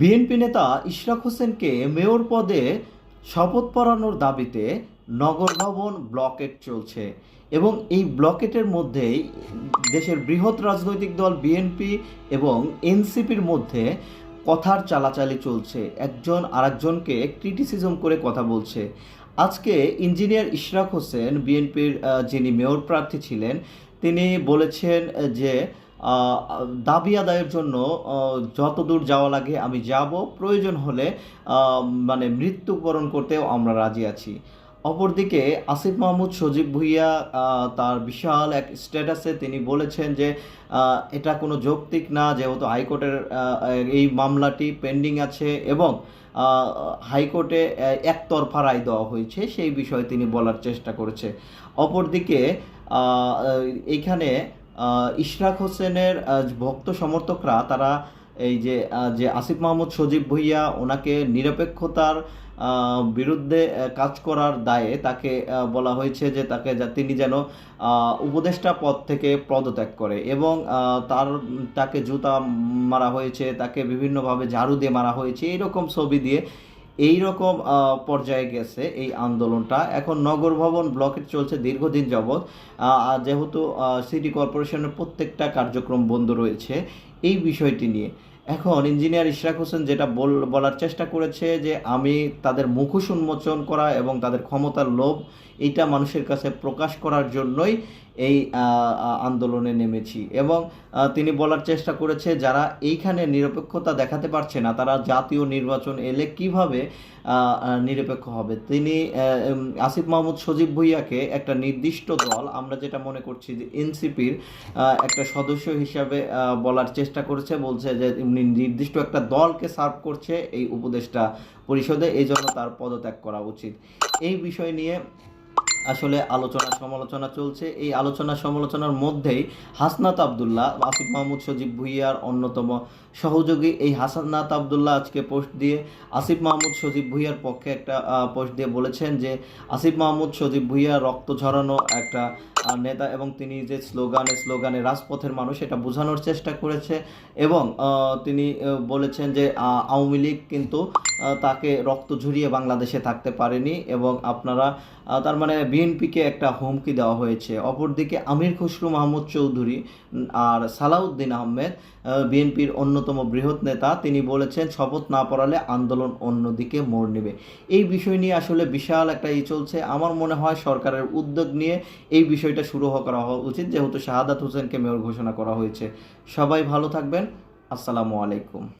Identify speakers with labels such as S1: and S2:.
S1: BNP নেতা ইশরাক হোসেনকে mayor পদে শপথ পড়ানোর দাবিতে নগর ভবন ব্লকেট চলছে এবং এই ব্লকেটের মধ্যেই দেশের বৃহৎ রাজনৈতিক দল বিএনপি এবং এনসিপির মধ্যে কথার চালাচালি চলছে। একজন আরেকজনকে ক্রিটিসিজম করে কথা বলছে। আজকে ইঞ্জিনিয়ার ইশরাক হোসেন বিএনপির যিনি মেয়র প্রার্থী ছিলেন, তিনি বলেছেন যে আহ, দাবি আদায়ের জন্য যত দূর যাওয়া লাগে আমি যাব, প্রয়োজন হলে মানে মৃত্যুবরণ করতেও আমরা রাজি আছি। অপরদিকে আসিফ মাহমুদ সজীব ভুঁইয়া তার বিশাল এক স্ট্যাটাসে তিনি বলেছেন যে এটা কোনো যৌক্তিক না, যেহেতু হাইকোর্টের এই মামলাটি পেন্ডিং আছে এবং হাইকোর্টে একতরফা রায় দেওয়া হয়েছে, সেই বিষয়ে তিনি বলার চেষ্টা করেছে। অপরদিকে আহ, এইখানে ইশরাক হোসেনের ভক্ত সমর্থকরা তারা এই যে যে আসিফ মাহমুদ সজীব ভুঁইয়া ওনাকে নিরপেক্ষতার বিরুদ্ধে কাজ করার দায়ে তাকে বলা হয়েছে যে তিনি যেন উপদেষ্টা পদ থেকে পদত্যাগ করে এবং তাকে জুতা মারা হয়েছে, তাকে বিভিন্নভাবে ঝাড়ু দিয়ে মারা হয়েছে, এইরকম ছবি দিয়ে এই রকম পর্যায়ে গেছে এই আন্দোলনটা। এখন নগর ভবন ব্লকেট চলছে দীর্ঘদিন যাবৎ, যেহেতু সিটি কর্পোরেশনের প্রত্যেকটা কার্যক্রম বন্ধ রয়েছে এই বিষয়টি নিয়ে। এখন ইঞ্জিনিয়ার ইশরাক হোসেন যেটা বলার চেষ্টা করেছে যে আমি তাদের মুখোশ উন্মোচন করা এবং তাদের ক্ষমতার লোভ এইটা মানুষের কাছে প্রকাশ করার জন্যই এই আন্দোলনে নেমেছি। এবং তিনি বলার চেষ্টা করেছে যারা এইখানে নিরপেক্ষতা দেখাতে পারছে না তারা জাতীয় নির্বাচন এলে কিভাবে নিরপেক্ষ হবে। তিনি আসিফ মাহমুদ সজীব ভুঁইয়াকে একটা নির্দিষ্ট দল, আমরা যেটা মনে করছি যে এনসিপির একটা সদস্য হিসাবে বলার চেষ্টা করেছে, বলছে যে নির্দিষ্ট একটা দলকে সার্ভ করছে এই উপদেষ্টা পরিষদে, এই জন্য তার পদত্যাগ করা উচিত। এই বিষয় নিয়ে আসলে আলোচনা সমালোচনা চলছে। এই আলোচনা সমালোচনার মধ্যেই হাসনাত আবদুল্লাহ, আসিফ মাহমুদ সজীব ভুঁইয়ার অন্যতম সহযোগী, এই হাসনাত আবদুল্লাহ আজকে পোস্ট দিয়ে আসিফ মাহমুদ সজীব ভুঁইয়ার পক্ষে একটা পোস্ট দিয়ে বলেছেন যে আসিফ মাহমুদ সজীব ভুঁইয়া রক্ত ঝরানো একটা নেতা এবং তিনি যে স্লোগানে রাজপথের মানুষ এটা বোঝানোর চেষ্টা করেছে। এবং তিনি বলেছেন যে আওয়ামী লীগ কিন্তু তাকে রক্ত ঝরিয়ে বাংলাদেশে থাকতে পারেনি এবং আপনারা তার মানে বিএনপিকে একটা হুমকি দেওয়া হয়েছে। অপরদিকে আমির খসরু মাহমুদ চৌধুরী আর সালাউদ্দিন আহমেদ বিএনপির অন্যতম বৃহৎ নেতা, তিনি বলেছেন শপথ না পড়ালে আন্দোলন অন্যদিকে মোড় নেবে। এই বিষয় নিয়ে আসলে বিশাল একটা চলছে। আমার মনে হয় সরকারের উদ্যোগ নিয়ে এই বিষয়টা শুরু করা উচিত, যেহেতু শাহাদাত হোসেনকে মেয়র ঘোষণা করা হয়েছে। সবাই ভালো থাকবেন। আসসালামু আলাইকুম।